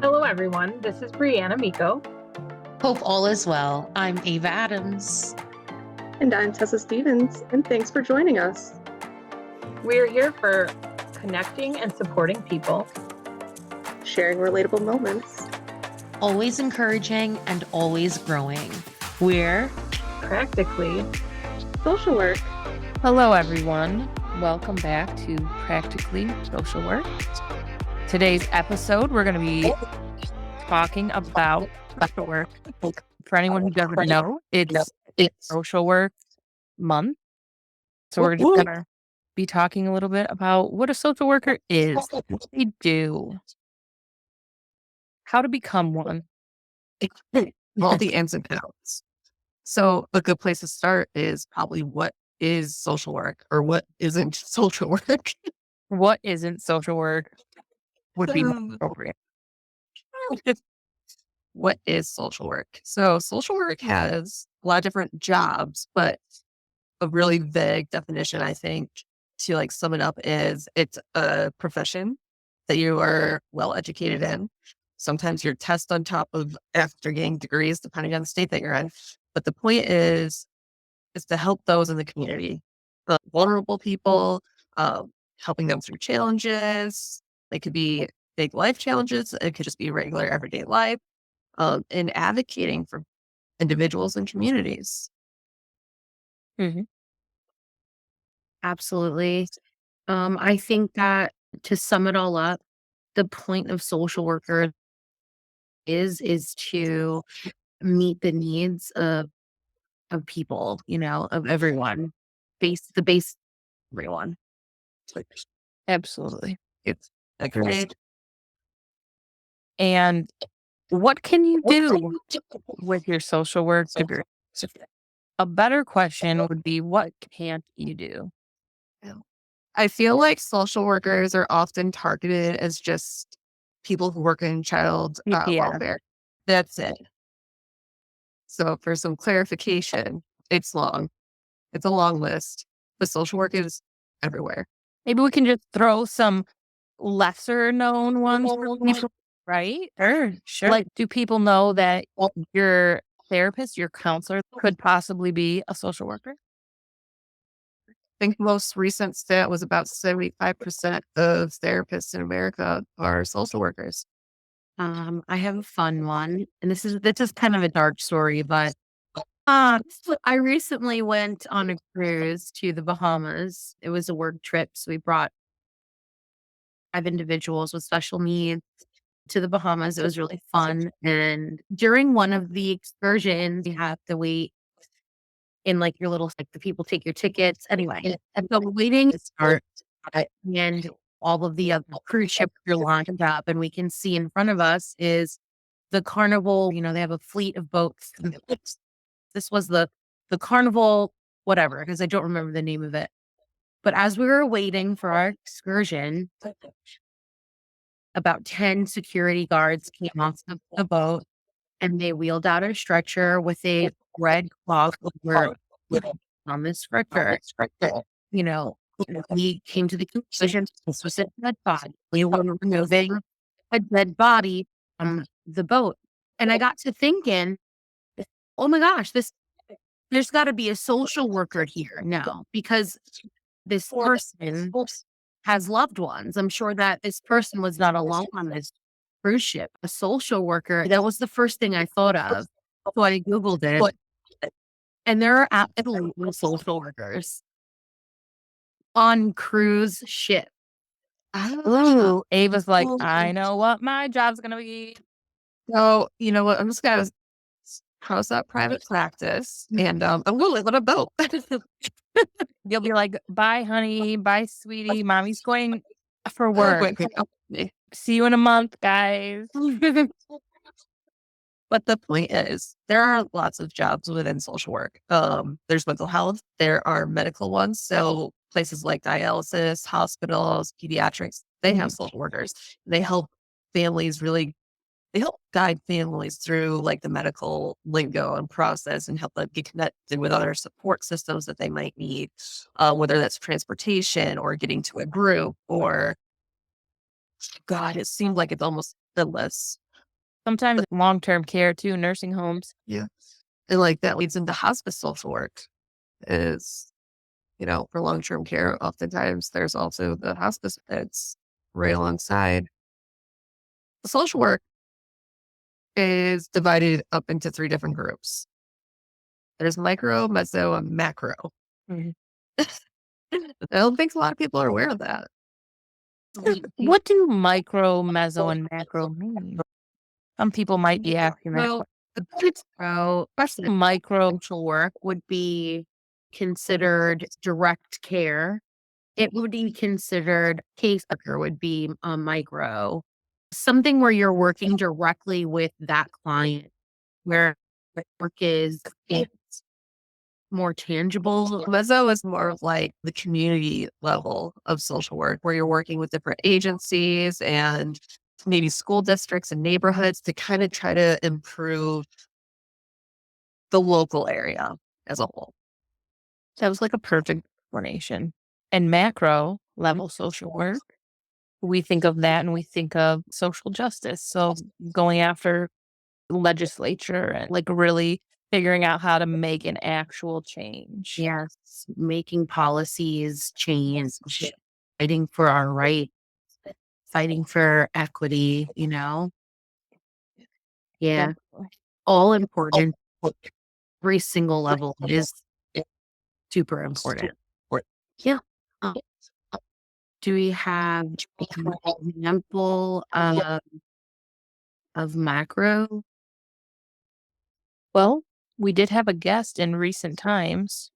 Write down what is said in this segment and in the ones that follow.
Hello, everyone. This is Brianna Miko. Hope all is well. I'm Ava Adams. And I'm Tessa Stevens, and thanks for joining us. We're here for connecting and supporting people, Sharing relatable moments, Always encouraging and always growing. We're practically. social work. Hello, everyone. Welcome back to Practically Social Work. Today's episode, we're going to be talking about social work. For anyone who doesn't know, it's Social Work Month. So we're just going to be talking a little bit about what a social worker is, what they do, how to become one. All the ins and outs. So a good place to start is probably what is social work or what isn't social work. What isn't social work would be more appropriate. What is social work? So social work has a lot of different jobs, but a really vague definition, I think, to like sum it up is it's a profession that you are well educated in. Sometimes you're test on top of after getting degrees, depending on the state that you're in. But the point is to help those in the community, the vulnerable people, helping them through challenges. They could be big life challenges. It could just be regular everyday life, and advocating for individuals and communities. Absolutely. I think that to sum it all up, the point of social worker is to meet the needs of people, of everyone. The base everyone. Absolutely. It's agreed. And what can you do with your social work degree? A better question would be, what can't you do? I feel like social workers are often targeted as just people who work in child welfare. That's it. So for some clarification, it's long. It's a long list, but social work is everywhere. Maybe we can just throw some lesser known ones, right? Sure. Like, do people know that your therapist, your counselor could possibly be a social worker? I think most recent stat was about 75% of therapists in America are social workers. I have a fun one, and this is kind of a dark story, but I recently went on a cruise to the Bahamas. It was a work trip, so we brought 5 individuals with special needs to the Bahamas. It was really fun, and during one of the excursions, you have to wait in like your little like the people take your tickets anyway. And so we're waiting to start, and all of the other cruise ships are lined up, and we can see in front of us is the Carnival. They have a fleet of boats. This was the Carnival, whatever, because I don't remember the name of it. But as we were waiting for our excursion, about 10 security guards came off the boat, and they wheeled out a stretcher with a red cloth over on the stretcher. We came to the conclusion this was a dead body. We were removing a dead body from the boat. And I got to thinking, oh my gosh, there's got to be a social worker here now, because this person has loved ones. I'm sure that this person was not alone on this cruise ship. A social worker, that was the first thing I thought of. So I Googled it. And there are absolutely social workers on cruise ship. Ooh, Ava's like, I know what my job's going to be. So, you know what? I'm just going to house up private practice, and I'm going to live on a boat. You'll be like, bye, honey. Bye, sweetie. Mommy's going for work. See you in a month, guys. But the point is, there are lots of jobs within social work. There's mental health. There are medical ones. So places like dialysis, hospitals, pediatrics, they have social workers. They help they help guide families through like the medical lingo and process and help them get connected with other support systems that they might need, whether that's transportation or getting to a group or, God, it seems like it's almost endless. Sometimes long-term care too, nursing homes. Yeah. And like that leads into hospice social work is, for long-term care, oftentimes there's also the hospice beds right alongside. The social work is divided up into 3 different groups. There's micro, meso, and macro. Mhm. I don't think a lot of people are aware of that. What do micro, meso, and macro mean? Some people might be asking that. Well, So, micro social work would be considered direct care. It would be considered caseworker would be a micro. Something where you're working directly with that client, where the work is it's more tangible. meso is more of like the community level of social work where you're working with different agencies and maybe school districts and neighborhoods to kind of try to improve the local area as a whole. That was like a perfect explanation. And macro level social work, we think of that and we think of social justice. So going after legislature and like really figuring out how to make an actual change. Yes, making policies change, fighting for our rights, fighting for equity, Yeah, Definitely. all important. Every single level is super important. Yeah. Uh, do we have an example of macro? Well, we did have a guest in recent times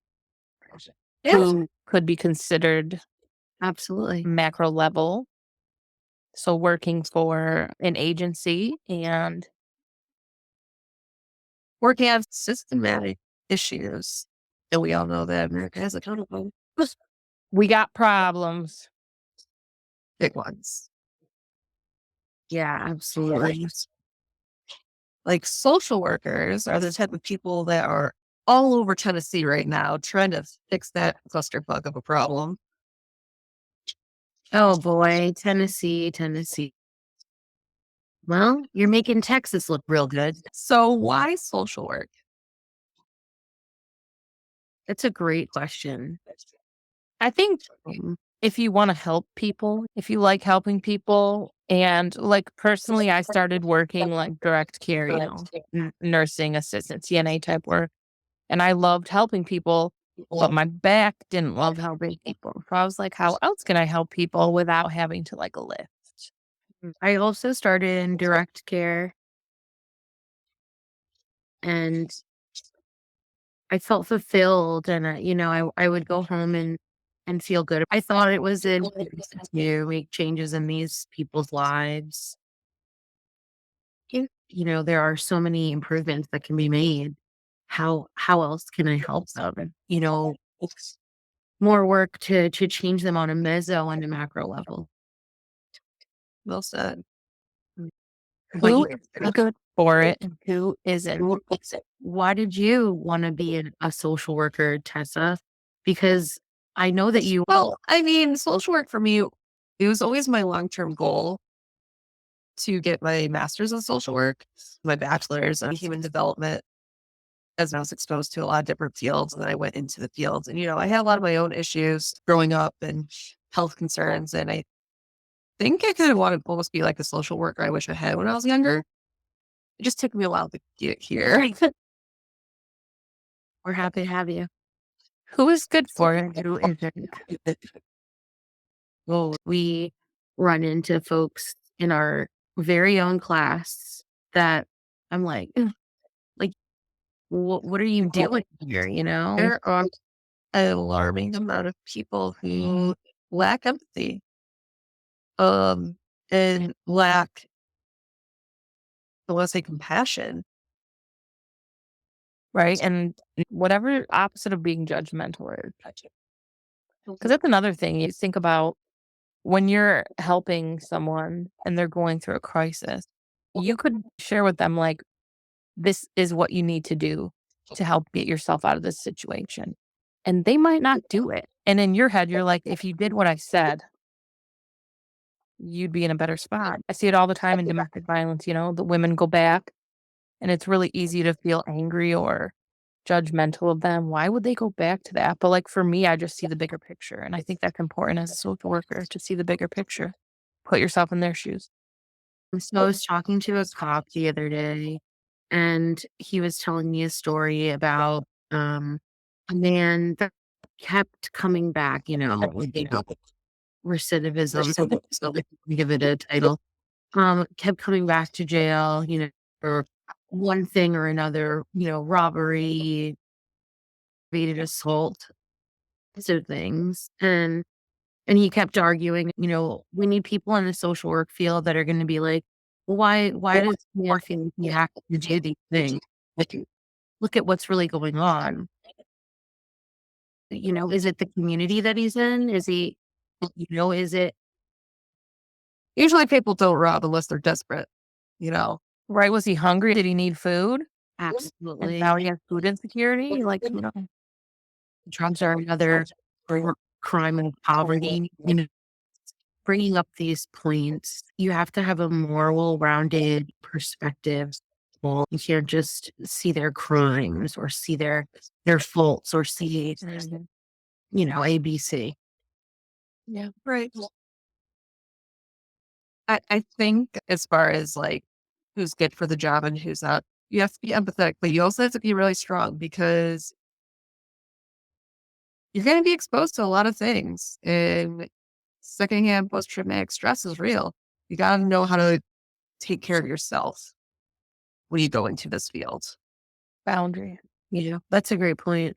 Yeah. who could be considered Absolutely. macro level. So working for an agency and Working on systematic issues. And we all know that America has a ton of them. we got problems. Big ones. Yeah, absolutely. Like social workers are the type of people that are all over Tennessee right now trying to fix that clusterfuck of a problem. Oh boy, Tennessee. Well, you're making Texas look real good. So why social work? That's a great question. I think if you want to help people, if you like helping people, and like personally, I started working like direct care, nursing assistant, CNA type work, and I loved helping people, but my back didn't love helping people. So I was like, how else can I help people without having to like lift? I also started in direct care and I felt fulfilled and I would go home and feel good. I thought it was important to make changes in these people's lives. There are so many improvements that can be made. How else can I help them? More work to change them on a meso and a macro level. Well said. But Who is good for it and who isn't? why did you want to be a social worker, Tessa? Because I know that you. Well, I mean, social work for me, it was always my long-term goal to get my master's in social work, my bachelor's in human development, as I was exposed to a lot of different fields. And then I went into the fields and, I had a lot of my own issues growing up and health concerns. And I think I kind of wanted to almost be like a social worker I wish I had when I was younger. It just took me a while to get here. We're happy to have you. Who is good for it and who isn't? Well, we run into folks in our very own class that I'm like, what are you doing here? There are an alarming amount of people who lack empathy, and lack, I want to say, compassion. Right. And whatever opposite of being judgmental is. Because that's another thing you think about when you're helping someone and they're going through a crisis, you could share with them, like, this is what you need to do to help get yourself out of this situation. And they might not do it. And in your head, you're like, if you did what I said, you'd be in a better spot. I see it all the time in domestic violence, the women go back and it's really easy to feel angry or judgmental of them. Why would they go back to that? But like for me, I just see the bigger picture. And I think that's important as a social worker to see the bigger picture. Put yourself in their shoes. So I was talking to a cop the other day, and he was telling me a story about a man that kept coming back, recidivism, so they can give it a title. Kept coming back to jail, for one thing or another, robbery, aggravated assault, so things. And he kept arguing, we need people in the social work field that are going to be like, well, why does more feel like you have to do these things? Like, look at what's really going on. Is it the community that he's in? Is he, is it? Usually people don't rob unless they're desperate, Right? Was he hungry? Did he need food? Absolutely. And now he has food insecurity? Like, Drugs are another crime of poverty. Bringing up these points, you have to have a more well-rounded perspective. You can't just see their crimes or see their faults or see, ABC. Yeah, right. I think as far as like who's good for the job and who's not, you have to be empathetic, but you also have to be really strong because you're going to be exposed to a lot of things. And secondhand post-traumatic stress is real. You got to know how to take care of yourself when you go into this field. boundary. Yeah, that's a great point.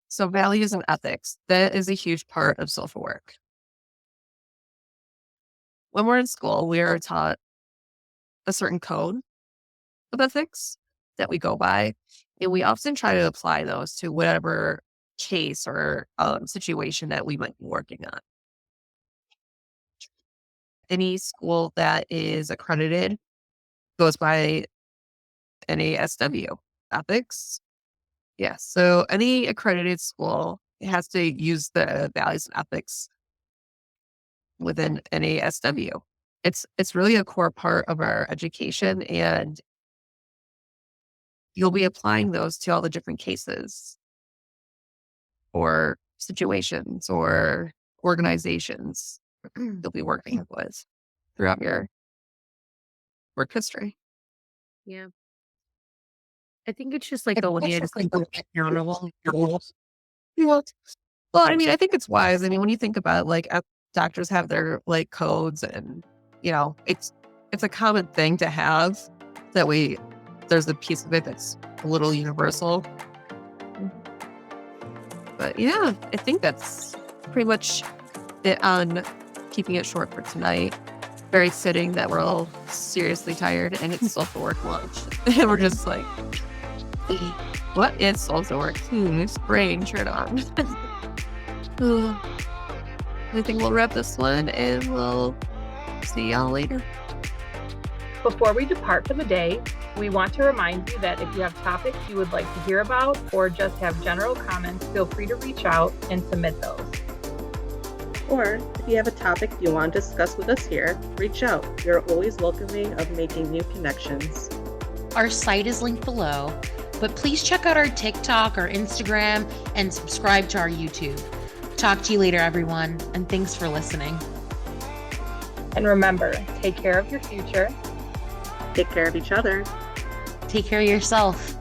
So values and ethics, that is a huge part of social work. When we're in school, we are taught a certain code of ethics that we go by, and we often try to apply those to whatever case or situation that we might be working on. Any school that is accredited goes by NASW ethics. Yeah, so any accredited school has to use the values and ethics within NASW. It's really a core part of our education, and you'll be applying those to all the different cases or situations or organizations you'll be working with throughout your work history. Yeah. I think it's just like a way to keep them accountable. Yeah. Well, I mean, I think it's wise. I mean, when you think about it, like doctors have their like codes, and it's a common thing to have. That way, there's a piece of it that's a little universal. But yeah, I think that's pretty much it on keeping it short for tonight. Very fitting that we're all seriously tired and it's social work lunch. And we're just like, what is social work? Brain shirt on. I think we'll wrap this one and we'll see y'all later. Before we depart for the day, we want to remind you that if you have topics you would like to hear about or just have general comments, feel free to reach out and submit those. Or if you have a topic you want to discuss with us here, reach out. You're always welcoming of making new connections. Our site is linked below, but please check out our TikTok, our Instagram, and subscribe to our YouTube. Talk to you later, everyone, and thanks for listening. And remember, take care of your future. Take care of each other. Take care of yourself.